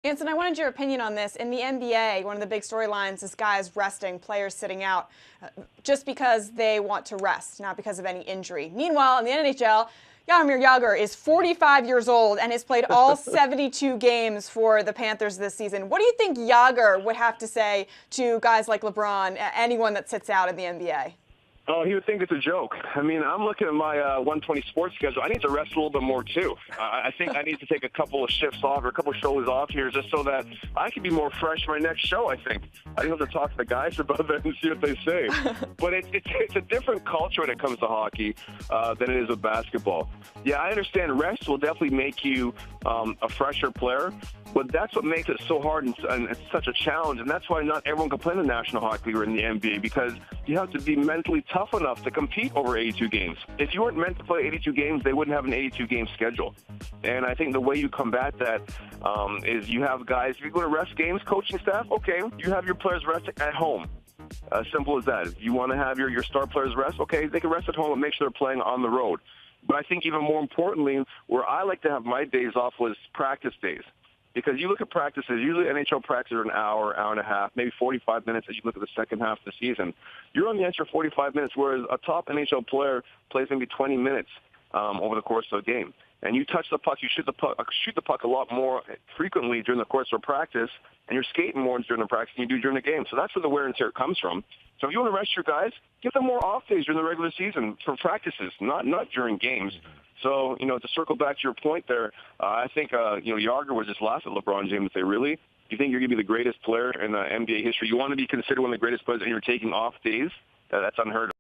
Anson, I wanted your opinion on this. In the NBA, one of the big storylines is guys resting, players sitting out just because they want to rest, not because of any injury. Meanwhile, in the NHL, Jaromir Jagr is 45 years old and has played all 72 games for the Panthers this season. What do you think Jagr would have to say to guys like LeBron, anyone that sits out in the NBA? Oh, he would think it's a joke. I mean, I'm looking at my 120 sports schedule. I need to rest a little bit more, too. I think I need to take a couple of shifts off or a couple of shows off here just so that I can be more fresh for my next show, I think. I think I'll have to talk to the guys about that and see what they say. But it's a different culture when it comes to hockey than it is with basketball. Yeah, I understand rest will definitely make you a fresher player, but that's what makes it so hard and it's such a challenge. And that's why not everyone can play in the National Hockey League or in the NBA, because you have to be mentally tough enough to compete over 82 games. If you weren't meant to play 82 games, they wouldn't have an 82-game schedule. And I think the way you combat that is you have guys, if you're going to rest games, coaching staff, okay, you have your players resting at home. Simple as that. If you want to have your star players rest, okay, they can rest at home and make sure they're playing on the road. But I think even more importantly, where I like to have my days off was practice days. Because you look at practices, usually NHL practices are an hour, hour and a half, maybe 45 minutes as you look at the second half of the season. You're on the extra 45 minutes, whereas a top NHL player plays maybe 20 minutes over the course of a game. And you touch the puck, you shoot the puck a lot more frequently during the course of practice, and you're skating more during the practice than you do during the game. So that's where the wear and tear comes from. So if you want to rest your guys, give them more off days during the regular season for practices, not during games. So, to circle back to your point there, I think, Jagr would just laugh at LeBron James and say, really? You think you're going to be the greatest player in NBA history? You want to be considered one of the greatest players and you're taking off days? That's unheard of.